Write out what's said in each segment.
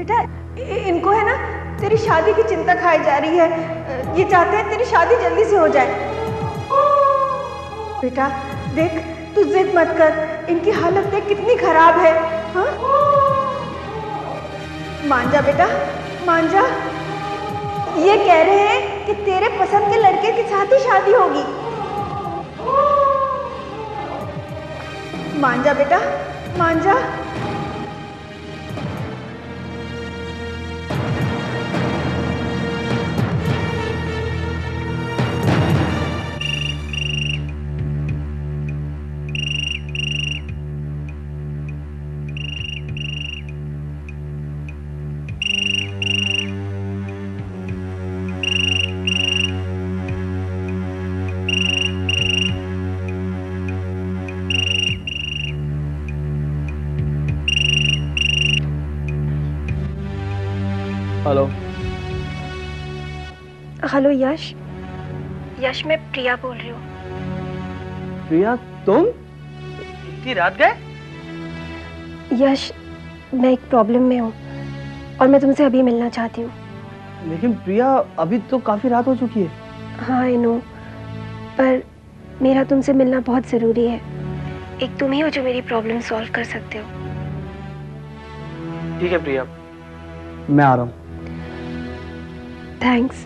बेटा इनको है ना तेरी शादी की चिंता खाई जा रही है। ये चाहते हैं तेरी शादी जल्दी से हो जाए। बेटा देख, तू जिद मत कर, इनकी हालत देख कितनी खराब है। हाँ, मान जा बेटा, मान जा। ये कह रहे हैं कि तेरे पसंद के लड़के के साथ ही शादी होगी। मान जा बेटा, मान जा। हेलो। हेलो यश। यश, मैं प्रिया बोल रही हूँ। प्रिया, तुम इतनी रात गए? यश, मैं एक प्रॉब्लम में हूँ और मैं तुमसे अभी मिलना चाहती हूँ। लेकिन प्रिया, अभी तो काफी रात हो चुकी है। हाँ आई नो, पर मेरा तुमसे मिलना बहुत ज़रूरी है। एक तुम ही हो जो मेरी प्रॉब्लम सॉल्व कर सकते हो। ठीक है प्रिया, मैं आ रहा हूँ। थैंक्स।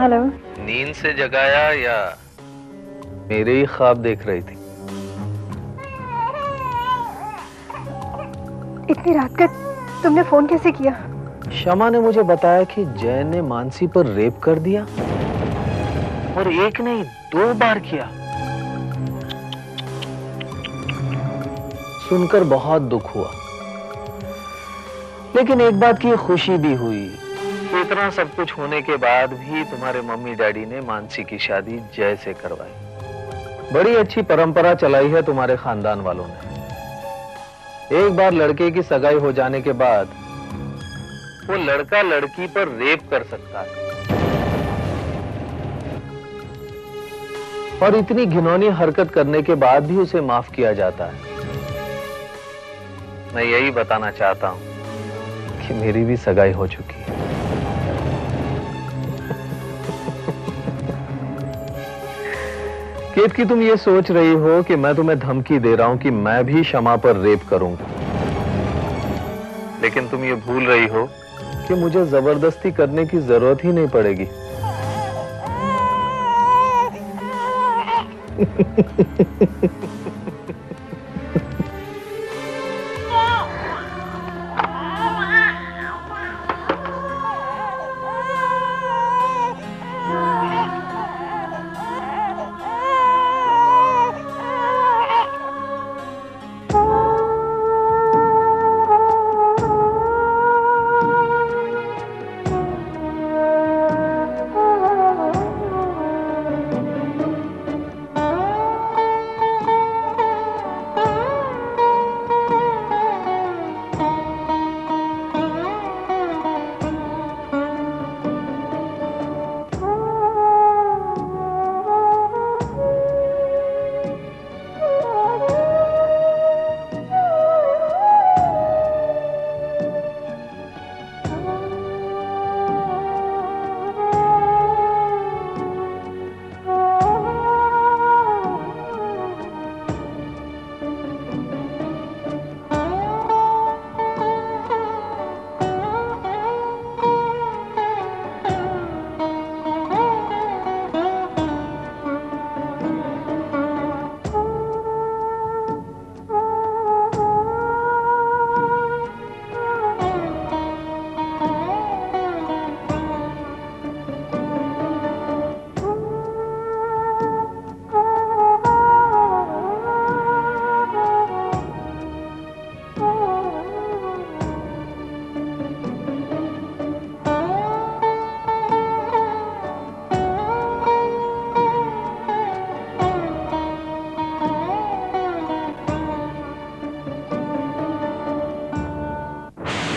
हेलो। नींद से जगाया या मेरे ही ख्वाब देख रही थी? इतनी रात का तुमने फोन कैसे किया? शमा ने मुझे बताया कि जय ने मानसी पर रेप कर दिया, और एक नहीं 2 बार किया। सुनकर बहुत दुख हुआ, लेकिन एक बात की खुशी भी हुई कि इतना सब कुछ होने के बाद भी तुम्हारे मम्मी डैडी ने मानसी की शादी जय से करवाई। बड़ी अच्छी परंपरा चलाई है तुम्हारे खानदान वालों ने। एक बार लड़के की सगाई हो जाने के बाद वो लड़का लड़की पर रेप कर सकता है, और इतनी घिनौनी हरकत करने के बाद भी उसे माफ किया जाता है। मैं यही बताना चाहता हूं कि मेरी भी सगाई हो चुकी है। केतकी, तुम ये सोच रही हो कि मैं तुम्हें धमकी दे रहा हूं कि मैं भी शमा पर रेप करूंगा, लेकिन तुम ये भूल रही हो कि मुझे जबरदस्ती करने की जरूरत ही नहीं पड़ेगी।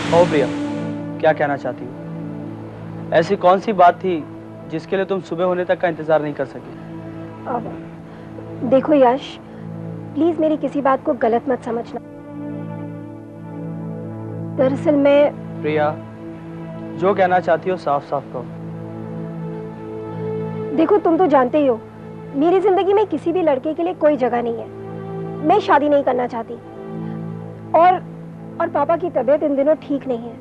ओ प्रिया, क्या कहना चाहती हो? ऐसी कौन सी बात थी जिसके लिए तुम सुबह होने तक का इंतजार नहीं कर सकी? देखो यश, प्लीज मेरी किसी बात को गलत मत समझना। दरअसल मैं... प्रिया, जो कहना चाहती हो साफ साफ कहो। देखो, तुम तो जानते ही हो मेरी जिंदगी में किसी भी लड़के के लिए कोई जगह नहीं है। मैं शादी नहीं करना चाहती और पापा की तबीयत इन दिनों ठीक नहीं है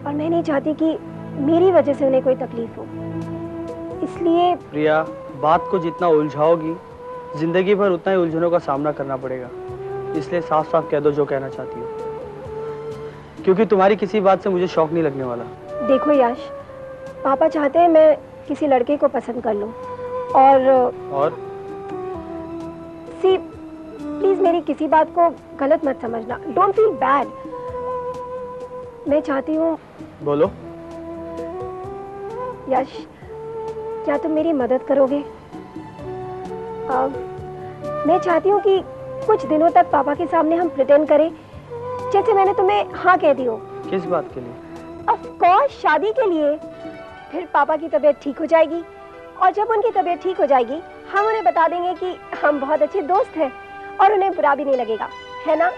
और मैं नहीं चाहती कि मेरी वजह से उन्हें कोई तकलीफ हो, इसलिए... प्रिया, बात को जितना उलझाओगी जिंदगी भर उतना ही उलझनों का सामना करना पड़ेगा। इसलिए साफ साफ कह दो जो कहना चाहती हो, क्योंकि तुम्हारी किसी बात से मुझे शौक नहीं लगने वाला। देखो यश, पापा चाहते हैं मैं किसी लड़के को पसंद कर लूं और सी, प्लीज मेरी किसी बात को गलत मत समझना। Don't feel bad. मैं चाहती हूँ... बोलो। यश, क्या तुम मेरी मदद करोगे? मैं चाहती हूँ कि कुछ दिनों तक पापा के सामने हम प्रिटेंड करें जैसे मैंने तुम्हें हाँ कह दी हो। किस बात के लिए? ऑफ कोर्स, शादी के लिए। फिर पापा की तबीयत ठीक हो जाएगी और जब उनकी तबीयत ठीक हो जाएगी हम उन्हें बता देंगे कि हम बहुत अच्छे दोस्त हैं और उन्हें बुरा भी नहीं लगेगा, है ना?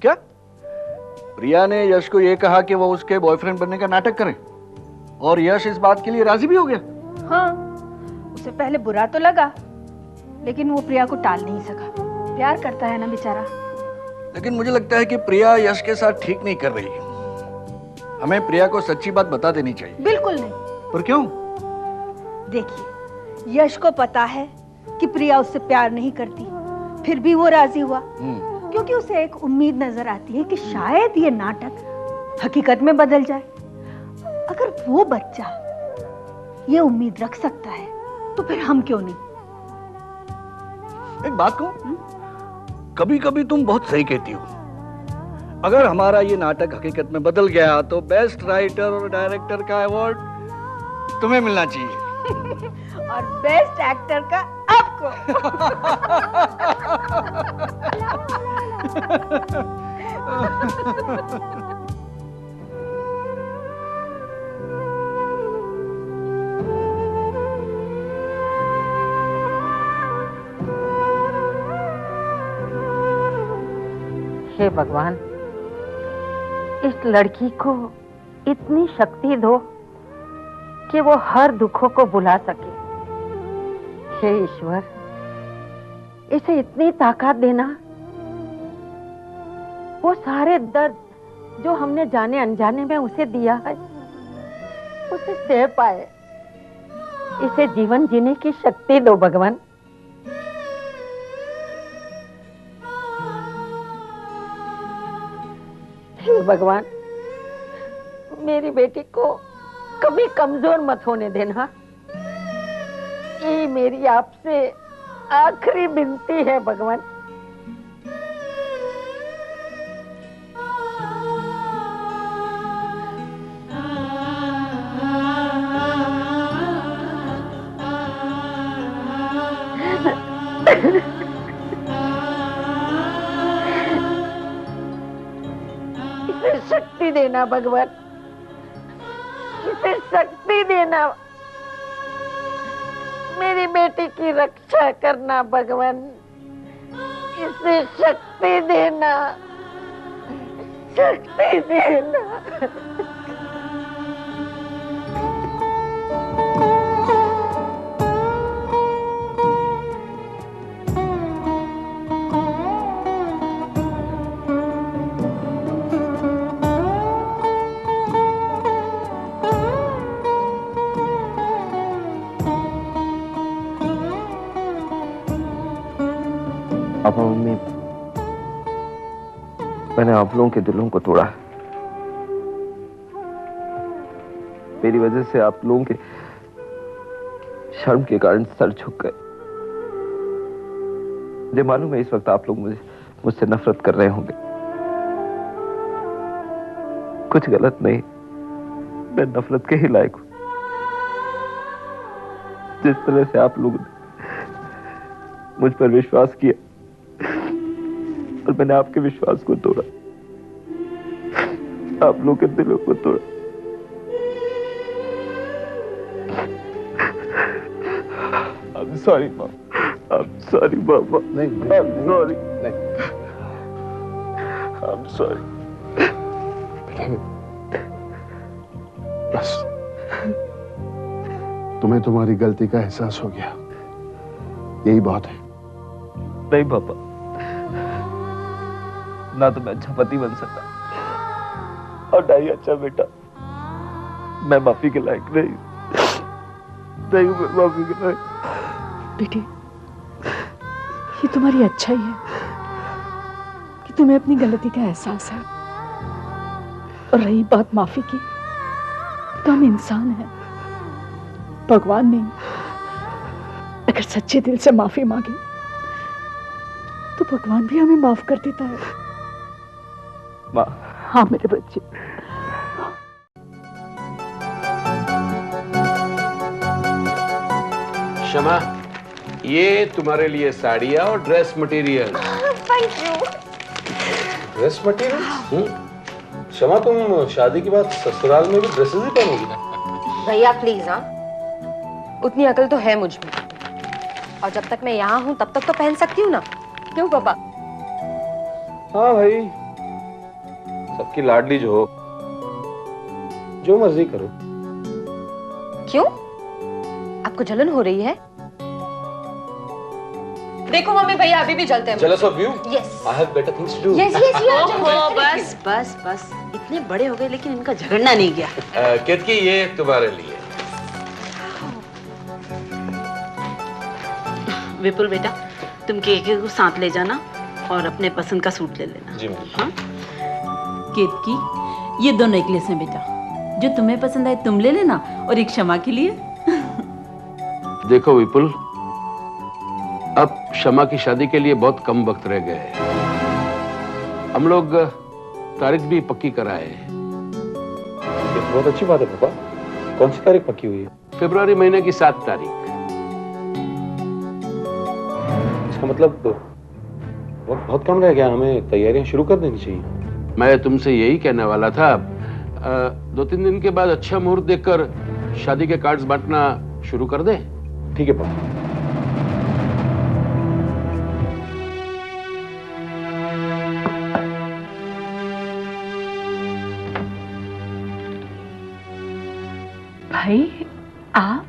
क्या? प्रिया ने यश को यह कहा कि वो उसके बॉयफ्रेंड बनने का नाटक करे और यश इस बात के लिए राजी भी हो गया? हाँ, उसे पहले बुरा तो लगा लेकिन वो प्रिया को टाल नहीं सका। प्यार करता है ना बेचारा। लेकिन मुझे लगता है कि प्रिया यश के साथ ठीक नहीं कर रही। हमें प्रिया को सच्ची बात बता देनी चाहिए। बिल्कुल नहीं। पर क्यों? देखिए, यश को पता है कि प्रिया उससे प्यार नहीं करती, फिर भी वो राजी हुआ क्योंकि उसे एक उम्मीद नजर आती है कि शायद ये नाटक हकीकत में बदल जाए। अगर वो बच्चा ये उम्मीद रख सकता है तो फिर हम क्यों नहीं? एक बात कहूं, कभी कभी तुम बहुत सही कहती हो। अगर हमारा ये नाटक हकीकत में बदल गया तो बेस्ट राइटर और डायरेक्टर का अवार्ड तुम्हें मिलना चाहिए और बेस्ट एक्टर का आपको। हे भगवान, इस लड़की को इतनी शक्ति दो कि वो हर दुखों को भुला सके। हे ईश्वर, इसे इतनी ताकत देना, वो सारे दर्द जो हमने जाने अनजाने में उसे दिया है उसे सह पाए। इसे जीवन जीने की शक्ति दो भगवान। हे भगवान, मेरी बेटी को कभी कमजोर मत होने देना। ये मेरी आपसे आखिरी विनती है भगवान। इसे शक्ति देना भगवान, इसे शक्ति देना, मेरी बेटी की रक्षा करना भगवान, इसे शक्ति देना, शक्ति देना। पापा मम्मी, मैंने आप लोगों के दिलों को तोड़ा। मेरी वजह से आप लोगों के शर्म के कारण सर झुक गए। मुझे मालूम है इस वक्त आप लोग मुझसे नफरत कर रहे होंगे। कुछ गलत नहीं, मैं नफरत के ही लायक हूं। जिस तरह से आप लोगों ने मुझ पर विश्वास किया और मैंने आपके विश्वास को तोड़ा, आप लोगों के दिलों को तोड़ा। I'm sorry, Mom. I'm sorry, Mama. नहीं, I'm sorry. नहीं. I'm sorry. बस तुम्हें तुम्हारी गलती का एहसास हो गया, यही बहुत है। नहीं पापा, ना तो मैं अच्छा पति बन सकता और ना ही अच्छा बेटा। मैं माफी के लायक नहीं हूं, मैं माफी के लायक। बेटी, ये तुम्हारी अच्छाई है कि तुम्हें अपनी गलती का एहसास है। और रही बात माफी की, तो हम इंसान हैं, भगवान नहीं। अगर सच्चे दिल से माफी मांगे तो भगवान भी हमें माफ कर देता है। माँ। हाँ मेरे बच्चे। शमा, ये तुम्हारे लिए साड़ियाँ और dress material. Thank you. Dress material? Shama, तुम शादी के बाद ससुराल में भी ड्रेसेस ही पहनोगी ना? भैया प्लीज, हाँ, उतनी अकल तो है मुझ में, और जब तक मैं यहाँ हूँ तब तक तो पहन सकती हूँ ना। क्यों पापा? हाँ भाई, सबकी लाडली जो हो, जो मर्जी करो। क्यों? आपको जलन हो रही है? देखो मम्मी, भैया अभी भी जलते हैं। Jealous of you? Yes. I have better things to do. Yes, yes, yes. बस बस बस, इतने बड़े हो गए लेकिन इनका झगड़ना नहीं गया। केतकी, ये तुम्हारे लिए। विपुल बेटा, तुम केके को साथ ले जाना और अपने पसंद का सूट ले लेना। जी मैम। हाँ? केतकी, ये दो नेकलेस हैं बेटा, जो तुम्हें पसंद आए तुम ले लेना, और एक क्षमा के लिए। देखो विपुल, अब शमा की शादी के लिए बहुत कम वक्त रह गए हैं। हम लोग तारीख भी पक्की कराए हैं। ये बहुत अच्छी बात है पापा। कौन सी तारीख पक्की हुई है? फरवरी महीने की 7 तारीख। इसका मतलब वक्त बहुत कम रह गया, हमें तैयारियां शुरू कर देनी चाहिए। मैं तुमसे यही कहने वाला था। 2-3 दिन के बाद अच्छा मुहूर्त देखकर शादी के कार्ड्स बांटना शुरू कर दे। ठीक है पापा। भाई, आप?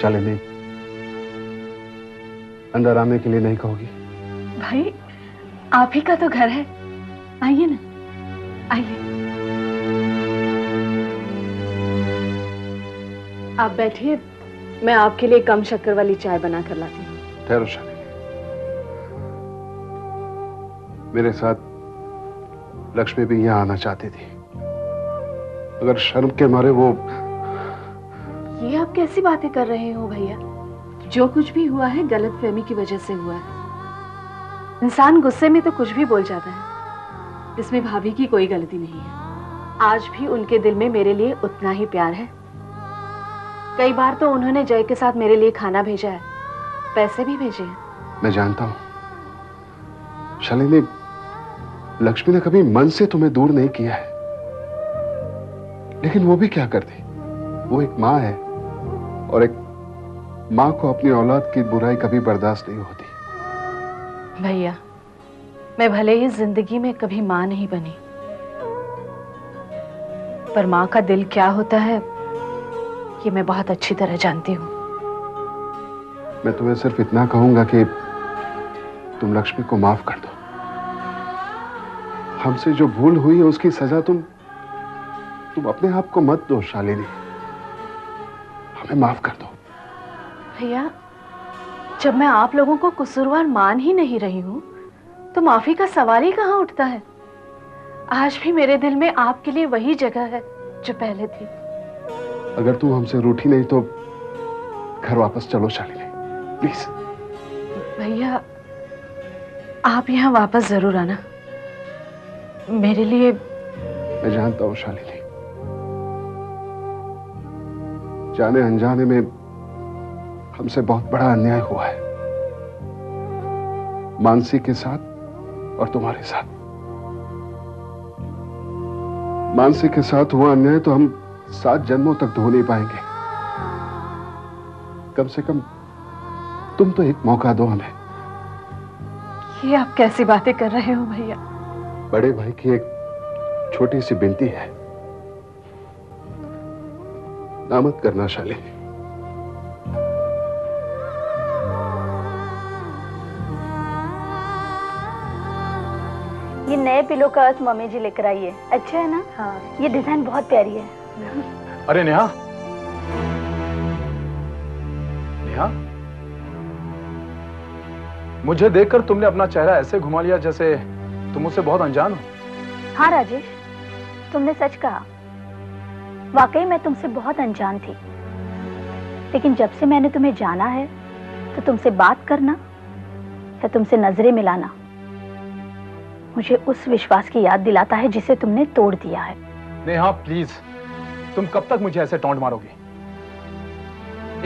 शालिनी, अंदर आने के लिए नहीं कहोगी? भाई, आप ही का तो घर है, आइए ना, आइए। आप बैठिए, मैं आपके लिए कम शक्कर वाली चाय बना कर लाती हूँ। ठहरो शालिनी, मेरे साथ लक्ष्मी भी यहाँ आना चाहती थी, मगर शर्म के मारे वो। ये आप कैसी बातें कर रहे हो भैया? जो कुछ भी हुआ है गलतफहमी की वजह से हुआ है। इंसान गुस्से में तो कुछ भी बोल जाता है, इसमें भाभी की कोई गलती नहीं है। आज भी उनके दिल में मेरे लिए उतना ही प्यार है कई बार तो उन्होंने जय के साथ मेरे लिए खाना भेजा है, पैसे भी भेजे हैं। मैं जानता हूं शालिनी, लक्ष्मी ने कभी मन से तुम्हें दूर नहीं किया है, लेकिन वो भी क्या करती, वो एक माँ है और एक माँ को अपनी औलाद की बुराई कभी बर्दाश्त नहीं होती। भैया, मैं भले ही जिंदगी में कभी माँ नहीं बनी, पर माँ का दिल क्या होता है ये मैं बहुत अच्छी तरह जानती हूँ। मैं तुम्हें सिर्फ इतना कहूंगा कि तुम लक्ष्मी को माफ कर दो। हमसे जो भूल हुई है उसकी सजा तुम अपने आप को मत दो शालिनी, हमें माफ कर दो। भैया, जब मैं आप लोगों को कसूरवार मान ही नहीं रही हूँ तो माफी का सवाल ही कहाँ उठता है। आज भी मेरे दिल में आपके लिए वही जगह है जो पहले थी। अगर तू हमसे रूठी नहीं तो घर वापस चलो शालिनी, प्लीज। भैया, आप यहाँ वापस जरूर आना, मेरे लिए। मैं जानता हूँ शालिनी, जाने अनजाने में हमसे बहुत बड़ा अन्याय हुआ है, मानसी के साथ और तुम्हारे साथ। मानसी के साथ हुआ अन्याय तो हम 7 जन्मों तक धो नहीं पाएंगे। कम से कम तुम तो एक मौका दो हमें। ये आप कैसी बातें कर रहे हो भैया? बड़े भाई की एक छोटी सी विनती है, ना मत करना शालिनी। ये नए पिलो का अर्थ मम्मी जी लेकर आई है, अच्छा है ना? हाँ। ये डिजाइन बहुत प्यारी है। अरे नेहा, नेहा, मुझे देखकर तुमने अपना चेहरा ऐसे घुमा लिया जैसे तुम मुझसे बहुत अनजान हो। हाँ राजेश, तुमने सच कहा, वाकई मैं तुमसे बहुत अनजान थी, लेकिन जब से मैंने तुम्हें जाना है तो तुमसे बात करना या तुमसे नजरें मिलाना मुझे उस विश्वास की याद दिलाता है जिसे तुमने तोड़ दिया है। नेहा प्लीज, तुम कब तक मुझे ऐसे टॉन्ट मारोगी?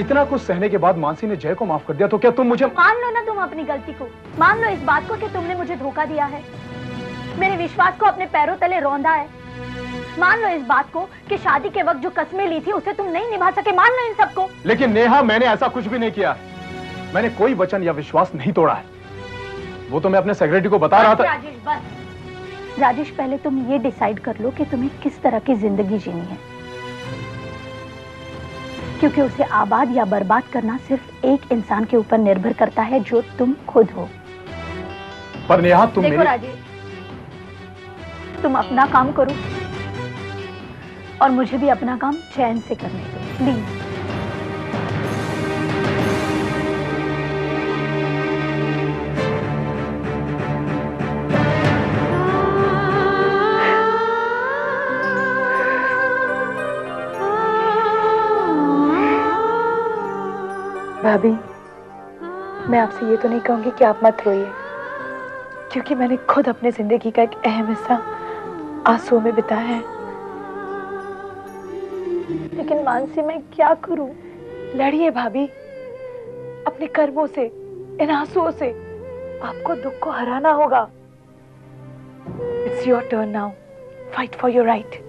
इतना कुछ सहने के बाद मानसी ने जय को माफ कर दिया तो क्या तुम मुझे? मान लो ना तुम अपनी गलती को, मान लो इस बात को कि तुमने मुझे धोखा दिया है, मेरे विश्वास को अपने पैरों तले रौंदा है। मान लो इस बात को कि शादी के वक्त जो कस्में ली थी उसे तुम नहीं निभा सके। मान लो इन सबको। लेकिन नेहा, मैंने ऐसा कुछ भी नहीं किया, मैंने कोई वचन या विश्वास नहीं तोड़ा है। वो तो मैं अपने सेक्रेटरी को बता रहा था। राजेश बस। राजेश, पहले तुम ये डिसाइड कर लो कि तुम्हें किस तरह की जिंदगी जीनी है, क्योंकि उसे आबाद या बर्बाद करना सिर्फ एक इंसान के ऊपर निर्भर करता है जो तुम खुद हो। पर नेहा, तुम देखो राजेश, तुम अपना काम करो और मुझे भी अपना काम चैन से करने दो प्लीज। भाभी, मैं आपसे ये तो नहीं कहूंगी कि आप मत रोइए, क्योंकि मैंने खुद अपनी जिंदगी का एक अहम हिस्सा आंसुओं में बिताया है। लेकिन मानसी, मैं क्या करूं? लड़िए भाभी, अपने कर्मों से, इन आंसुओं से आपको दुख को हराना होगा। It's your turn now, fight for your right.